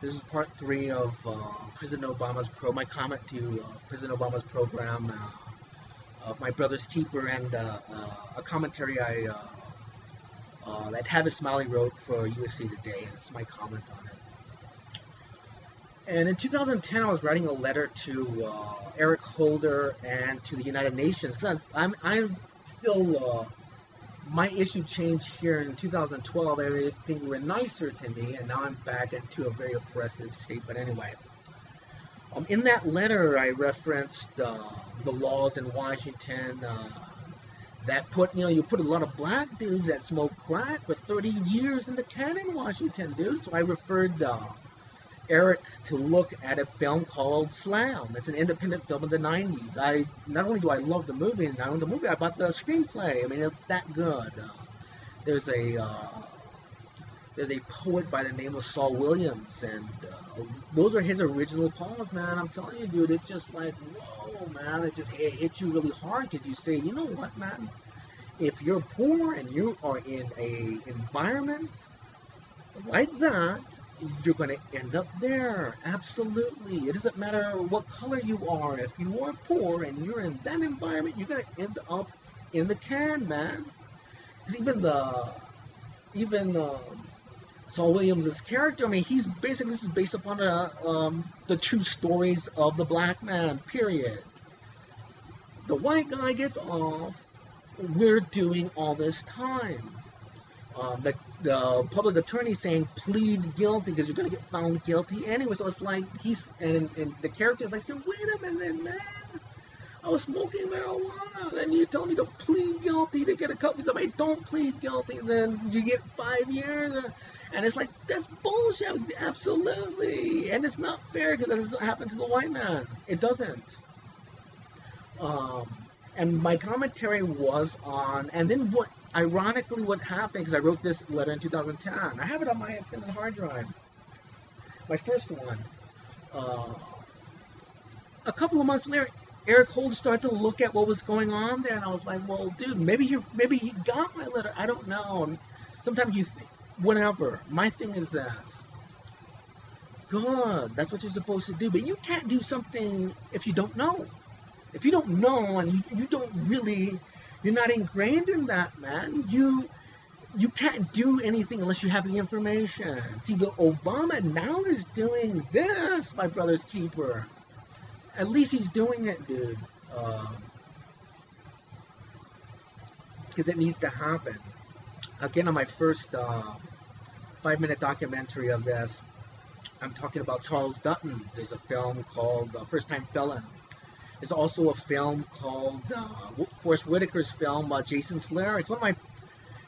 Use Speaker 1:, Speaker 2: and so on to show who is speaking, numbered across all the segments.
Speaker 1: This is part three of President Obama's my comment to President Obama's program of My Brother's Keeper, and a commentary that Tavis Smiley wrote for USA Today, and it's my comment on it. And in 2010, I was writing a letter to Eric Holder and to the United Nations, because I'm still my issue changed here in 2012. Everything were nicer to me, and now I'm back into a very oppressive state. But anyway, in that letter, I referenced the laws in Washington that put, you put a lot of black dudes that smoke crack for 30 years in the can in Washington, dude. So I referred Eric to look at a film called Slam. It's an independent film of the 90s. Not only do I love the movie, and not only the movie, I bought the screenplay. I mean, it's that good. There's a poet by the name of Saul Williams, and those are his original poems, man. I'm telling you, dude, it's just like, whoa, man. It hits you really hard, because you say, you know what, man? If you're poor and you are in a environment like that, you're going to end up there. Absolutely. It doesn't matter what color you are. If you are poor and you're in that environment, you're going to end up in the can, man. Because even Saul Williams' character, I mean, this is based upon the true stories of the black man, period. The white guy gets off. We're doing all this time. The public attorney saying plead guilty because you're going to get found guilty anyway. So it's like and the character's like, saying, wait a minute, man. I was smoking marijuana, and you're telling me to plead guilty to get a couple. So I don't plead guilty, then you get 5 years. And it's like, that's bullshit. Absolutely. And it's not fair, because that doesn't happen to the white man. It doesn't. And my commentary was on, and then ironically what happened, because I wrote this letter in 2010. I have it on my extended hard drive. My first one. A couple of months later, Eric Holder started to look at what was going on there, and I was like, well, dude, maybe he got my letter. I don't know. Sometimes you think, whatever. My thing is this. Good, that's what you're supposed to do, but you can't do something if you don't know. If you don't know, and you don't really, you're not ingrained in that, man, you can't do anything unless you have the information. See, the Obama now is doing this, My Brother's Keeper. At least he's doing it, dude. Because it needs to happen. Again, on my first 5-minute documentary of this, I'm talking about Charles Dutton. There's a film called First Time Felon. There's also a film called Forrest Whitaker's film, Jason Slayer. It's one of my...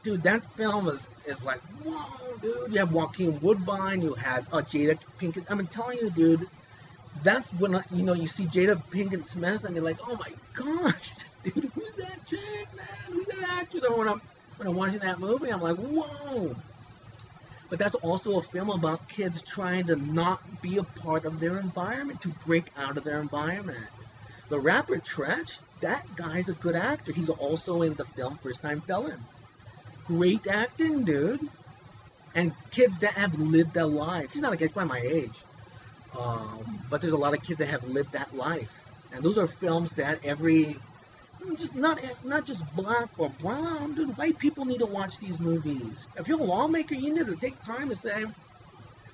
Speaker 1: Dude, that film is like, whoa, dude. You have Joaquin Woodbine. You have Jada Pinkett. I'm telling you, dude, that's when, you see Jada Pinkett Smith, and you're like, oh my gosh, dude, who's that chick, man? Who's that actress? And when I'm watching that movie, I'm like, whoa. But that's also a film about kids trying to not be a part of their environment, to break out of their environment. The rapper Treach, that guy's a good actor. He's also in the film First Time Felon. Great acting, dude. And kids that have lived their life. He's not a guy, he's by my age. But there's a lot of kids that have lived that life. And those are films that not just black or brown, dude. White people need to watch these movies. If you're a lawmaker, you need to take time to say,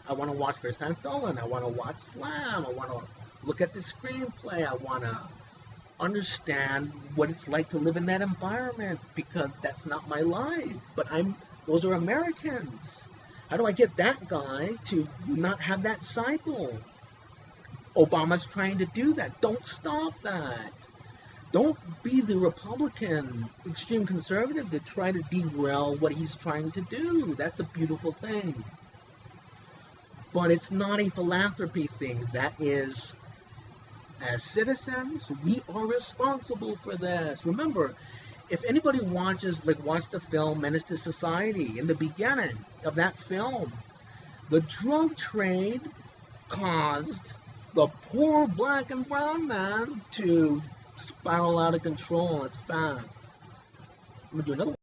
Speaker 1: I want to watch First Time Felon. I want to watch Slam. I want to look at the screenplay. I want to understand what it's like to live in that environment, because that's not my life. But those are Americans. How do I get that guy to not have that cycle? Obama's trying to do that. Don't stop that. Don't be the Republican extreme conservative to try to derail what he's trying to do. That's a beautiful thing. But it's not a philanthropy thing. That is, as citizens, we are responsible for this. Remember, if anybody watched the film Menace to Society, in the beginning of that film, the drug trade caused the poor black and brown man to spiral out of control. It's fact. I'm gonna do another one.